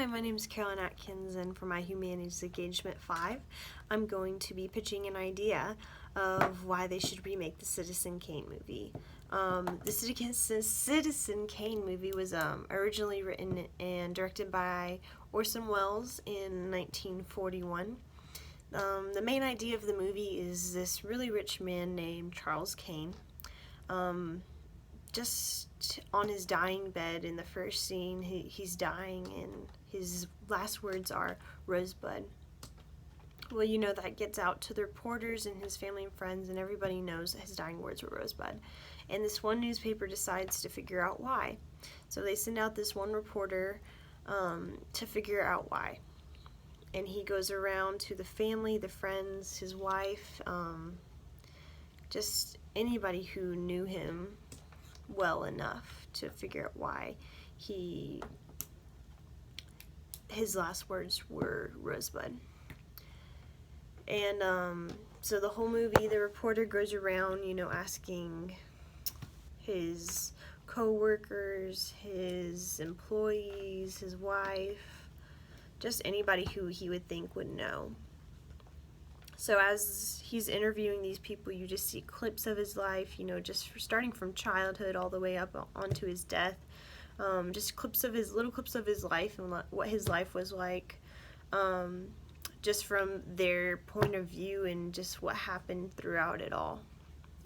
my name is Carolyn Atkins, and for my Humanities Engagement 5, I'm going to be pitching an idea of why they should remake the Citizen Kane movie. The Citizen Kane movie was originally written and directed by Orson Welles in 1941. The main idea of the movie is this really rich man named Charles Kane. Just on his dying bed in the first scene, he's dying, and his last words are Rosebud. Well, you know, that gets out to the reporters and his family and friends, and everybody knows that his dying words were Rosebud. And this one newspaper decides to figure out why. So they send out this one reporter to figure out why. And he goes around to the family, the friends, his wife, just anybody who knew him well enough to figure out why his last words were Rosebud. And so the whole movie, the reporter goes around, asking his co-workers, his employees, his wife, just anybody who he would think would know. So as he's interviewing these people, you just see clips of his life, just starting from childhood all the way up onto his death. Just little clips of his life and what his life was like, just from their point of view and just what happened throughout it all.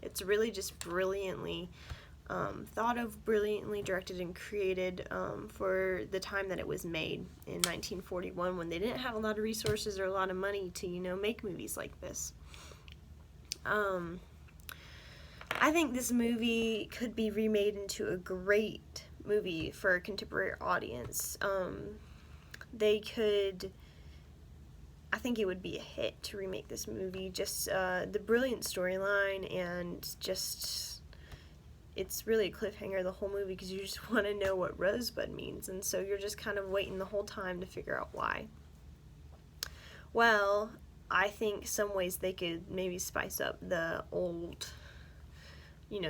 It's really just brilliantly thought of, brilliantly directed and created for the time that it was made in 1941, when they didn't have a lot of resources or a lot of money to make movies like this. I think this movie could be remade into a great movie for a contemporary audience. I think it would be a hit to remake this movie. Just the brilliant storyline, and just it's really a cliffhanger the whole movie, because you just want to know what Rosebud means, and so you're just kind of waiting the whole time to figure out why. Well, I think some ways they could maybe spice up the old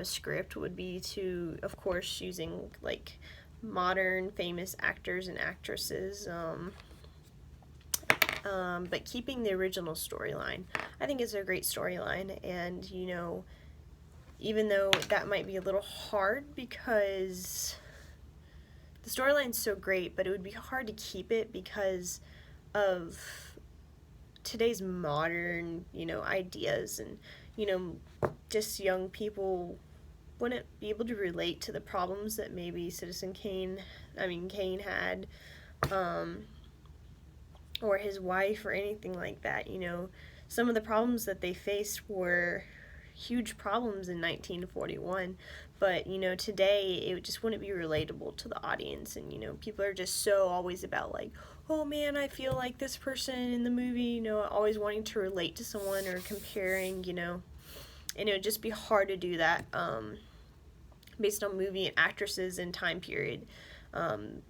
script would be to, of course, using like modern famous actors and actresses, but keeping the original storyline. I think it's a great storyline, and even though that might be a little hard because the storyline's so great, but it would be hard to keep it because of today's modern, ideas, and, just young people wouldn't be able to relate to the problems that maybe Kane had, or his wife, or anything like that. Some of the problems that they faced were huge problems in 1941, but today it just wouldn't be relatable to the audience. And people are just so always about like, oh man, I feel like this person in the movie, always wanting to relate to someone or comparing, and it would just be hard to do that based on movie and actresses and time period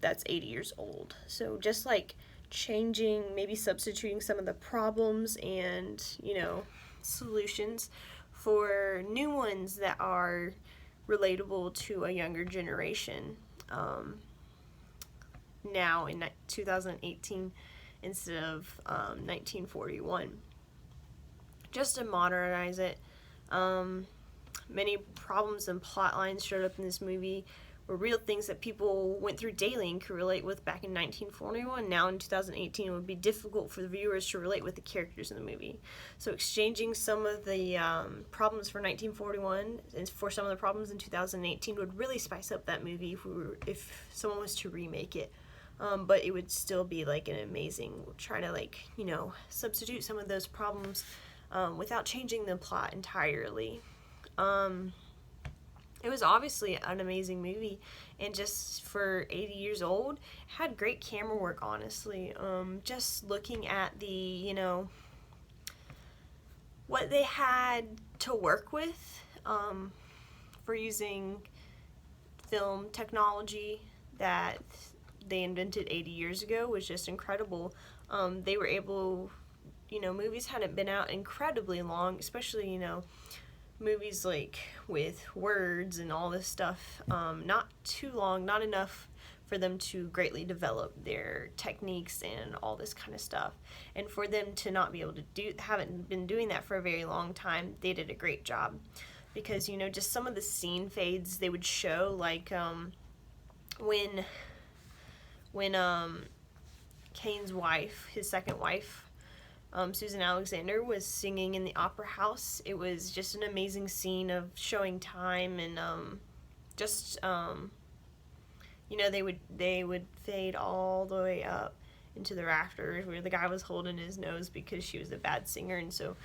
that's 80 years old. So just like changing, maybe substituting some of the problems and solutions for new ones that are relatable to a younger generation now in 2018 instead of 1941, just to modernize it. Many problems and plot lines showed up in this movie were real things that people went through daily and could relate with back in 1941. Now in 2018, it would be difficult for the viewers to relate with the characters in the movie. So exchanging some of the problems for 1941 and for some of the problems in 2018 would really spice up that movie if someone was to remake it. But it would still be like an amazing, try to substitute some of those problems without changing the plot entirely. It was obviously an amazing movie, and just for 80 years old, had great camera work, honestly. Just looking at the, what they had to work with for using film technology that they invented 80 years ago was just incredible. They were able, movies hadn't been out incredibly long, especially, movies like with words and all this stuff, not too long, not enough for them to greatly develop their techniques and all this kind of stuff. And for them to not be able to haven't been doing that for a very long time, they did a great job. Because, you know, just some of the scene fades they would show, like when Kane's wife, his second wife, Susan Alexander, was singing in the opera house. It was just an amazing scene of showing time, and you know, they would fade all the way up into the rafters where the guy was holding his nose because she was a bad singer. And so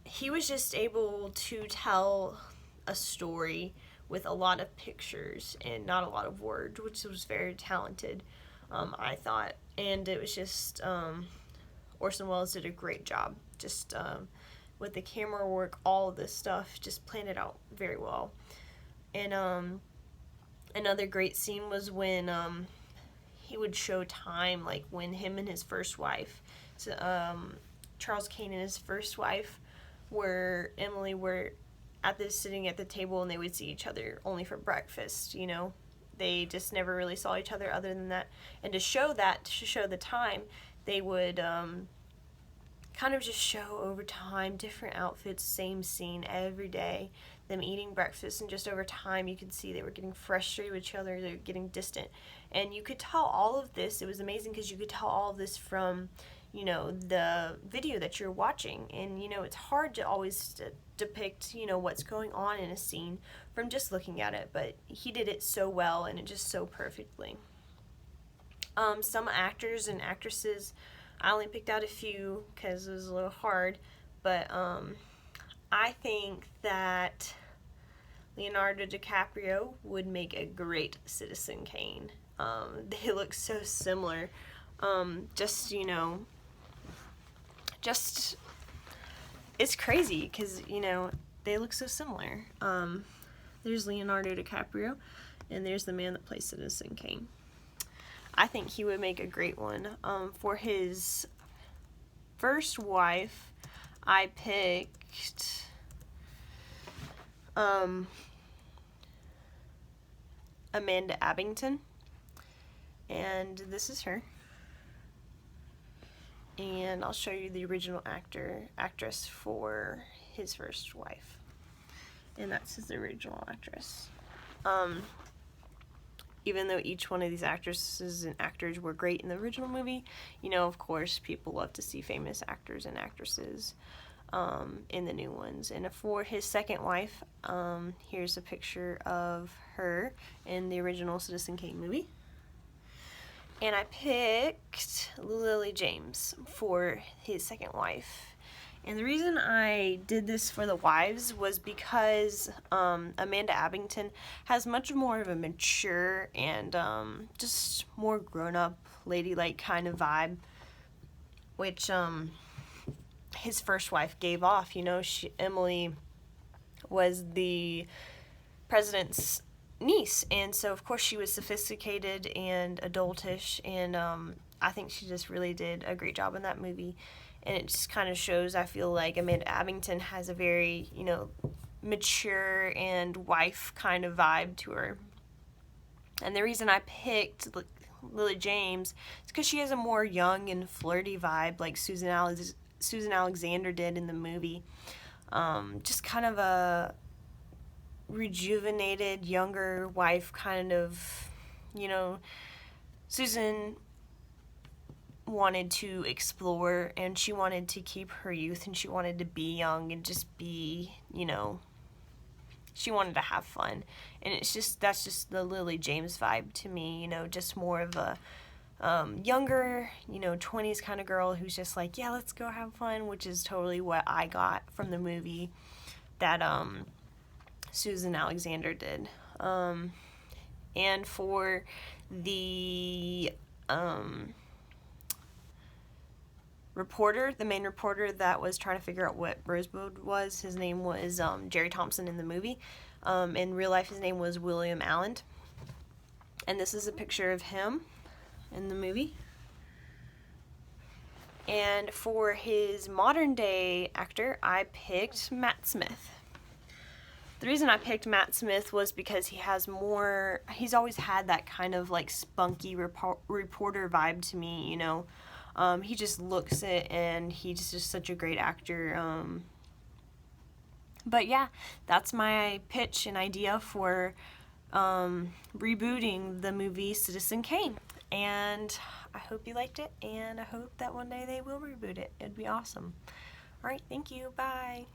he was just able to tell a story with a lot of pictures and not a lot of words, which was very talented, I thought. And it was just, Orson Welles did a great job, just with the camera work, all of this stuff, just planned it out very well. And another great scene was when he would show time, like when him and his first wife, Charles Kane and his first wife, Emily were sitting at the table, and they would see each other only for breakfast, you know. They just never really saw each other other than that. And to show the time, they would kind of just show over time different outfits, same scene every day, them eating breakfast, and just over time you could see they were getting frustrated with each other, they were getting distant. And you could tell all of this, it was amazing because you could tell all of this from, you know, the video that you're watching. And, you know, it's hard to always depict, you know, what's going on in a scene from just looking at it, but he did it so well, and it just so perfectly. Some actors and actresses, I only picked out a few because it was a little hard, but I think that Leonardo DiCaprio would make a great Citizen Kane. They look so similar. Just, you know, it's crazy because, you know, they look so similar. There's Leonardo DiCaprio, and there's the man that plays Citizen Kane. I think he would make a great one. For his first wife, I picked Amanda Abington, and this is her. And I'll show you the original actress for his first wife, and that's his original actress. Even though each one of these actresses and actors were great in the original movie, you know, of course, people love to see famous actors and actresses in the new ones. And for his second wife, here's a picture of her in the original Citizen Kane movie. And I picked Lily James for his second wife. And the reason I did this for the wives was because Amanda Abington has much more of a mature and just more grown-up, ladylike kind of vibe, which his first wife gave off. You know, Emily was the president's niece, and so of course she was sophisticated and adultish, and I think she just really did a great job in that movie. And it just kind of shows, I feel like Amanda Abington has a very, you know, mature and wife kind of vibe to her. And the reason I picked Lily James is because she has a more young and flirty vibe, like Susan Alexander did in the movie. Just kind of a rejuvenated, younger wife kind of, you know. Susan wanted to explore, and she wanted to keep her youth, and she wanted to be young and just be, you know, she wanted to have fun. And that's just the Lily James vibe to me, you know, just more of a younger, you know, 20s kind of girl who's just like, yeah, let's go have fun, which is totally what I got from the movie that Susan Alexander did. And for the the main reporter that was trying to figure out what Rosebud was, his name was Jerry Thompson in the movie. In real life, his name was William Allen. And this is a picture of him in the movie. And for his modern day actor, I picked Matt Smith. The reason I picked Matt Smith was because he's always had that kind of like spunky reporter vibe to me, you know. He just looks it, and he's just such a great actor. But yeah, that's my pitch and idea for rebooting the movie Citizen Kane. And I hope you liked it, and I hope that one day they will reboot it. It'd be awesome. Alright, thank you. Bye.